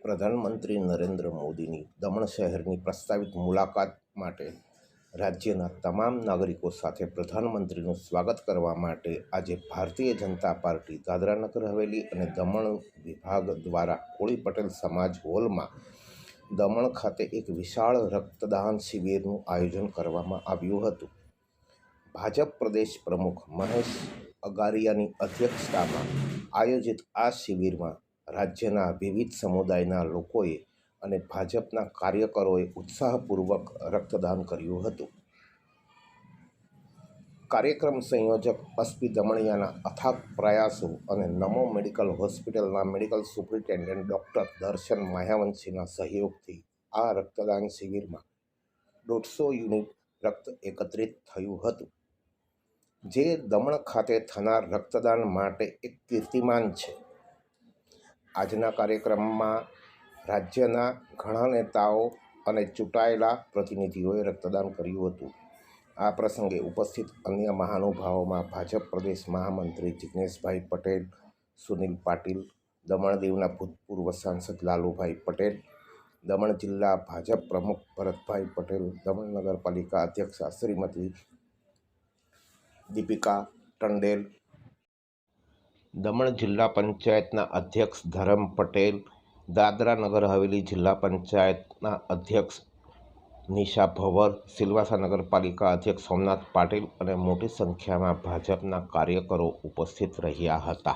પ્રધાનમંત્રી નરેન્દ્ર મોદીની દમણ શહેરની પ્રસ્તાવિત મુલાકાત માટે રાજ્યના તમામ નાગરિકો સાથે પ્રધાનમંત્રીનું સ્વાગત કરવા માટે આજે ભારતીય જનતા પાર્ટી દાદરા નગર હવેલી અને દમણ વિભાગ દ્વારા કોળી પટેલ સમાજ હોલમાં દમણ ખાતે એક વિશાળ રક્તદાન શિબિરનું આયોજન કરવામાં આવ્યું હતું। ભાજપ પ્રદેશ પ્રમુખ મહેશ અગારિયાની અધ્યક્ષતામાં આયોજિત આ શિબિરમાં રાજ્યના વિવિધ સમુદાયના લોકોએ અને ભાજપના કાર્યકરોએ ઉત્સાહપૂર્વક રક્તદાન કર્યું હતું। કાર્યક્રમ સંયોજક એસપી દમણિયાના અથાગ પ્રયાસો અને નમો મેડિકલ હોસ્પિટલના મેડિકલ સુપ્રિન્ટેન્ડન્ટ ડૉક્ટર દર્શન માયાવંશીના સહયોગથી આ રક્તદાન શિબિરમાં 150 યુનિટ રક્ત એકત્રિત થયું હતું, જે દમણ ખાતે થનાર રક્તદાન માટે એક કીર્તિમાન છે। આજના કાર્યક્રમમાં રાજ્યના ઘણા નેતાઓ અને ચૂંટાયેલા પ્રતિનિધિઓએ રક્તદાન કર્યું હતું। આ પ્રસંગે ઉપસ્થિત અન્ય મહાનુભાવોમાં ભાજપ પ્રદેશ મહામંત્રી જિગ્નેશભાઈ પટેલ, સુનિલ પાટીલ, દમણ દીવના ભૂતપૂર્વ સાંસદ લાલુભાઈ પટેલ, દમણ જિલ્લા ભાજપ પ્રમુખ ભરતભાઈ પટેલ, દમણ નગરપાલિકા અધ્યક્ષ શ્રીમતી દીપિકા ટંડેલ, દમણ જિલ્લા પંચાયતના અધ્યક્ષ ધરમ પટેલ, દાદરા નગર હવેલી જિલ્લા પંચાયતના અધ્યક્ષ નિશા ભવર, સિલવાસા નગરપાલિકા અધ્યક્ષ સોમનાથ પાટીલ અને મોટી સંખ્યામાં ભાજપના કાર્યકરો ઉપસ્થિત રહ્યા હતા।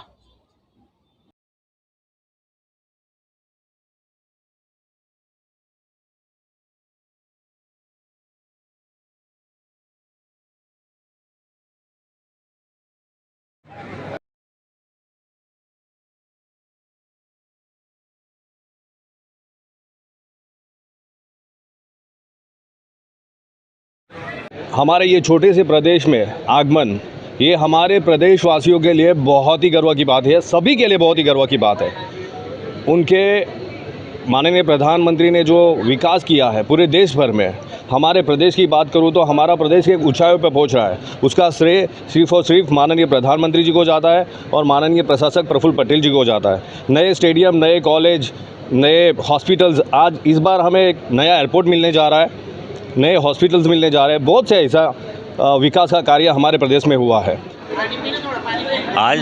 हमारे ये छोटे से प्रदेश में आगमन ये हमारे प्रदेशवासियों के लिए बहुत ही गर्व की बात है, सभी के लिए बहुत ही गर्व की बात है। उनके माननीय प्रधानमंत्री ने जो विकास किया है पूरे देश भर में, हमारे प्रदेश की बात करूँ तो हमारा प्रदेश एक ऊंचाइयों पर पहुंच रहा है। उसका श्रेय सिर्फ और सिर्फ माननीय प्रधानमंत्री जी को जाता है और माननीय प्रशासक प्रफुल्ल पटेल जी को जाता है। नए स्टेडियम, नए कॉलेज, नए हॉस्पिटल्स, आज इस बार हमें एक नया एयरपोर्ट मिलने जा रहा है, नए हॉस्पिटल्स मिलने जा रहे हैं। बहुत से ऐसा विकास का कार्य हमारे प्रदेश में हुआ है। आज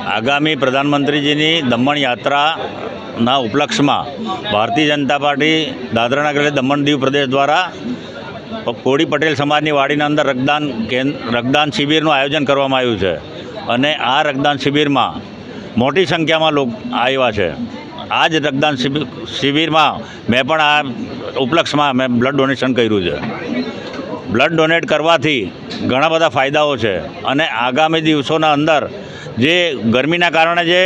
आगामी प्रधानमंत्री जी की दमण यात्रा उपलक्ष्य में भारतीय जनता पार्टी दादरा नगर दमण दीव प्रदेश द्वारा कोળી पटेल समाजनी वाड़ी अंदर रक्तदान शिबिर आयोजन करवामां आव्युं छे अने आ रक्तदान शिबिर में मोटी संख्या में लोग आव्या छे। आज रक्तदान शिबिर में मैं पण आ उपलक्ष्य में मैं ब्लड डोनेशन कर्युं छे। ब्लड डोनेट करवाथी घणा बधा फायदाओ छे अने आगामी दिवसोना अंदर जे गरमीना कारणे जे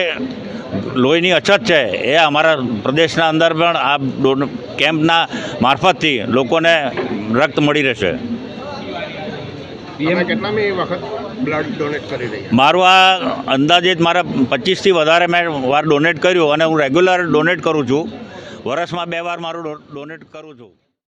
लोहीनी अछत है ए अमारा प्रदेशना अंदर पण आ केम्पना मार्फतथी लोकोने रक्त मळी रहेशे। मारू आ अंदाजित मारा 25 थी वधारे मैं वार डोनेट कर्युं अने हूँ रेग्युलर डोनेट करूँ छूँ। वर्ष में 2 वार मारू डोनेट करूँ छूँ।